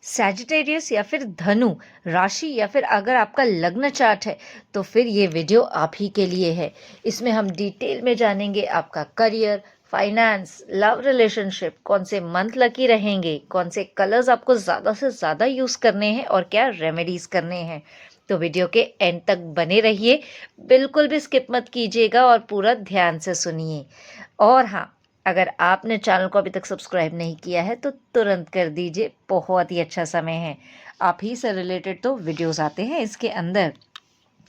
Sagittarius या फिर धनु राशि या फिर अगर आपका लग्न चार्ट है तो फिर ये वीडियो आप ही के लिए है। इसमें हम डिटेल में जानेंगे आपका करियर, फाइनेंस, लव रिलेशनशिप, कौन से मंथ लकी रहेंगे, कौन से कलर्स आपको ज़्यादा से ज़्यादा यूज़ करने हैं और क्या रेमेडीज़ करने हैं। तो वीडियो के एंड तक बने रहिए, बिल्कुल भी स्किप मत कीजिएगा और पूरा ध्यान से सुनिए। और हाँ, अगर आपने चैनल को अभी तक सब्सक्राइब नहीं किया है तो तुरंत कर दीजिए, बहुत ही अच्छा समय है। आप ही से रिलेटेड तो वीडियोस आते हैं इसके अंदर।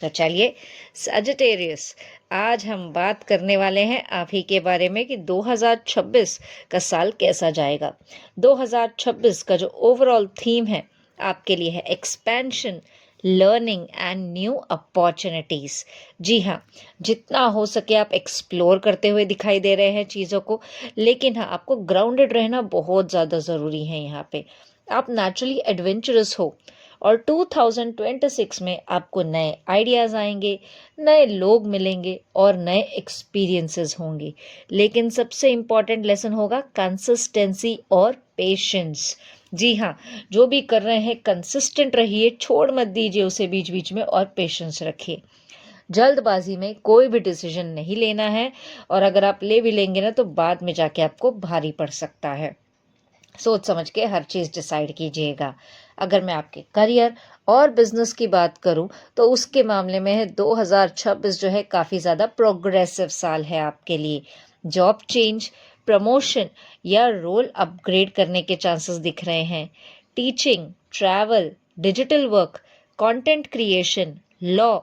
तो चलिए, सजिटेरियस, आज हम बात करने वाले हैं आप ही के बारे में कि 2026 का साल कैसा जाएगा। 2026 का जो ओवरऑल थीम है आपके लिए है expansion, learning and new opportunities. जी हाँ, जितना हो सके आप एक्सप्लोर करते हुए दिखाई दे रहे हैं चीज़ों को, लेकिन हाँ, आपको ग्राउंडेड रहना बहुत ज़्यादा ज़रूरी है यहाँ पे। आप नेचुरली एडवेंचरस हो और 2026 में आपको नए आइडियाज़ आएंगे, नए लोग मिलेंगे और नए एक्सपीरियंसेस होंगे। लेकिन सबसे इम्पॉर्टेंट लेसन होगा कंसिस्टेंसी और पेशेंस। जी हाँ, जो भी कर रहे हैं कंसिस्टेंट रहिए, छोड़ मत दीजिए उसे बीच बीच में और पेशेंस रखिए। जल्दबाजी में कोई भी डिसीजन नहीं लेना है और अगर आप ले भी लेंगे ना तो बाद में जाके आपको भारी पड़ सकता है। सोच समझ के हर चीज़ डिसाइड कीजिएगा। अगर मैं आपके करियर और बिजनेस की बात करूं तो उसके मामले में है 2026 जो है काफ़ी ज़्यादा प्रोग्रेसिव साल है आपके लिए। जॉब चेंज, प्रमोशन या रोल अपग्रेड करने के चांसेस दिख रहे हैं। Teaching, travel, digital work, content creation, law,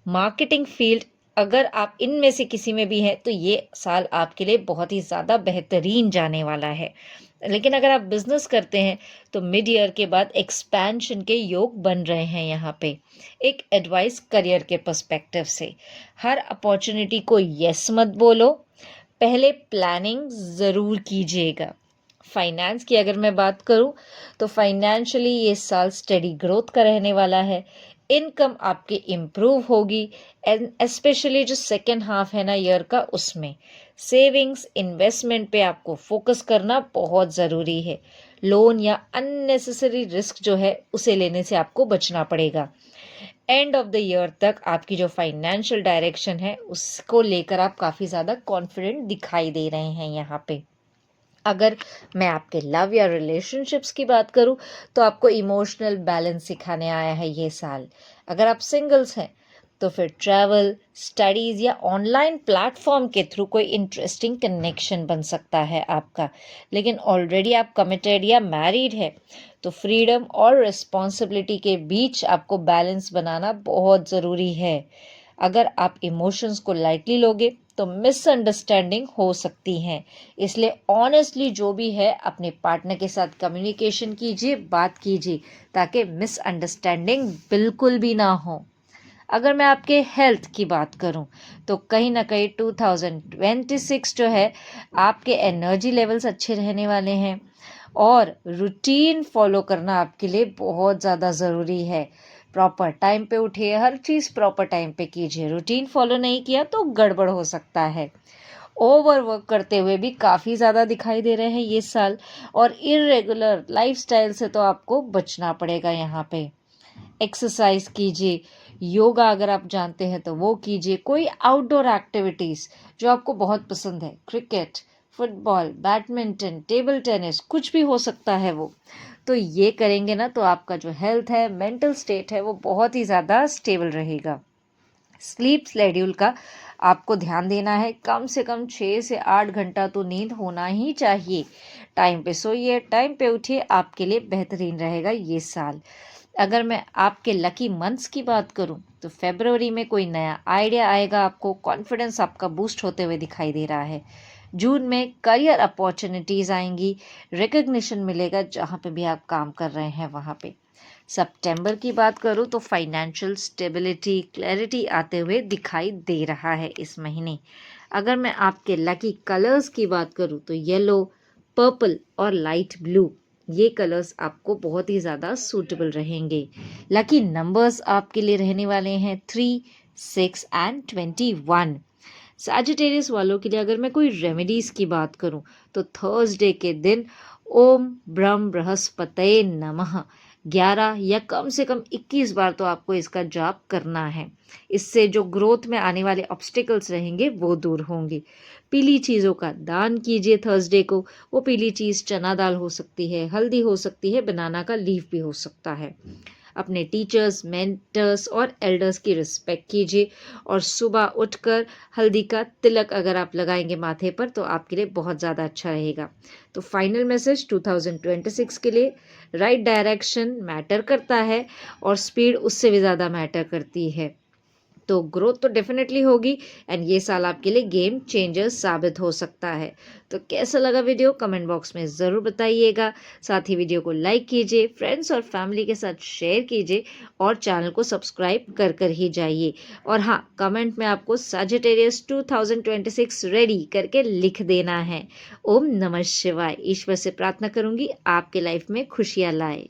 marketing field, अगर आप इनमें से किसी में भी हैं तो ये साल आपके लिए बहुत ही ज़्यादा बेहतरीन जाने वाला है। लेकिन अगर आप बिजनेस करते हैं तो मिड ईयर के बाद एक्सपेंशन के योग बन रहे हैं यहाँ पे। एक एडवाइस करियर के पर्सपेक्टिव से, हर अपॉर्चुनिटी को यस मत बोलो, पहले प्लानिंग ज़रूर कीजिएगा। फाइनेंस की अगर मैं बात करूं तो फाइनेंशियली ये साल स्टडी ग्रोथ का रहने वाला है। इनकम आपकी इम्प्रूव होगी एंड स्पेशली जो सेकेंड हाफ है ना ईयर का, उसमें सेविंग्स, इन्वेस्टमेंट पे आपको फोकस करना बहुत ज़रूरी है। लोन या अननेसेसरी रिस्क जो है उसे लेने से आपको बचना पड़ेगा। एंड ऑफ द ईयर तक आपकी जो फाइनेंशियल डायरेक्शन है उसको लेकर आप काफ़ी ज़्यादा कॉन्फिडेंट दिखाई दे रहे हैं यहाँ पे। अगर मैं आपके लव या रिलेशनशिप्स की बात करूं तो आपको इमोशनल बैलेंस सिखाने आया है ये साल। अगर आप सिंगल्स हैं तो फिर ट्रैवल, स्टडीज़ या ऑनलाइन प्लेटफॉर्म के थ्रू कोई इंटरेस्टिंग कनेक्शन बन सकता है आपका। लेकिन ऑलरेडी आप कमिटेड या मैरिड है तो फ्रीडम और रिस्पॉन्सिबिलिटी के बीच आपको बैलेंस बनाना बहुत ज़रूरी है। अगर आप इमोशंस को लाइटली लोगे तो मिसअंडरस्टैंडिंग हो सकती हैं। इसलिए ऑनेस्टली जो भी है अपने पार्टनर के साथ कम्युनिकेशन कीजिए, बात कीजिए, ताकि मिसअंडरस्टैंडिंग बिल्कुल भी ना हो। अगर मैं आपके हेल्थ की बात करूं तो कहीं ना कहीं 2026 जो है आपके एनर्जी लेवल्स अच्छे रहने वाले हैं और रूटीन फॉलो करना आपके लिए बहुत ज़्यादा ज़रूरी है। प्रॉपर टाइम पे उठिए, हर चीज़ प्रॉपर टाइम पे कीजिए। रूटीन फॉलो नहीं किया तो गड़बड़ हो सकता है। ओवर वर्क करते हुए भी काफ़ी ज़्यादा दिखाई दे रहे हैं ये साल और इरेगुलर लाइफस्टाइल से तो आपको बचना पड़ेगा यहाँ पे। एक्सरसाइज कीजिए, योगा अगर आप जानते हैं तो वो कीजिए। कोई आउटडोर एक्टिविटीज़ जो आपको बहुत पसंद है, cricket, football, badminton, table tennis, कुछ भी हो सकता है वो, तो ये करेंगे ना तो आपका जो हेल्थ है, मेंटल स्टेट है, वो बहुत ही ज़्यादा स्टेबल रहेगा। स्लीप शेड्यूल का आपको ध्यान देना है, कम से कम 6 से 8 घंटा तो नींद होना ही चाहिए। टाइम पे सोइए, टाइम पे उठिए, आपके लिए बेहतरीन रहेगा ये साल। अगर मैं आपके लकी मंथ्स की बात करूं तो फरवरी में कोई नया आइडिया आएगा, आपको कॉन्फिडेंस आपका बूस्ट होते हुए दिखाई दे रहा है। जून में करियर अपॉर्चुनिटीज़ आएंगी, रिकग्निशन मिलेगा जहाँ पे भी आप काम कर रहे हैं वहाँ पे। सितंबर की बात करूँ तो फाइनेंशियल स्टेबिलिटी, क्लैरिटी आते हुए दिखाई दे रहा है इस महीने। अगर मैं आपके लकी कलर्स की बात करूँ तो येलो, पर्पल और लाइट ब्लू, ये कलर्स आपको बहुत ही ज़्यादा सूटेबल रहेंगे। लकी नंबर्स आपके लिए रहने वाले हैं 3, 6 एंड 21। सैजिटेरियस वालों के लिए अगर मैं कोई रेमेडीज़ की बात करूं तो थर्सडे के दिन ओम ब्रह्म बृहस्पतये नमः 11 या कम से कम 21 बार तो आपको इसका जाप करना है। इससे जो ग्रोथ में आने वाले ऑब्स्टिकल्स रहेंगे वो दूर होंगे। पीली चीज़ों का दान कीजिए थर्सडे को। वो पीली चीज़ चना दाल हो सकती है, हल्दी हो सकती है, बनाना का लीफ भी हो सकता है। अपने टीचर्स, मेंटर्स और एल्डर्स की रिस्पेक्ट कीजिए और सुबह उठकर हल्दी का तिलक अगर आप लगाएंगे माथे पर तो आपके लिए बहुत ज़्यादा अच्छा रहेगा। तो फाइनल मैसेज 2026 के लिए, राइट डायरेक्शन मैटर करता है और स्पीड उससे भी ज़्यादा मैटर करती है। तो ग्रोथ तो डेफिनेटली होगी एंड ये साल आपके लिए गेम चेंजर साबित हो सकता है। तो कैसा लगा वीडियो कमेंट बॉक्स में ज़रूर बताइएगा। साथ ही वीडियो को लाइक कीजिए, फ्रेंड्स और फैमिली के साथ शेयर कीजिए और चैनल को सब्सक्राइब कर ही जाइए। और हाँ, कमेंट में आपको सजिटेरियस 2026 रेडी करके लिख देना है। ओम नमः शिवाय। ईश्वर से प्रार्थना करूंगी आपके लाइफ में खुशियाँ लाए।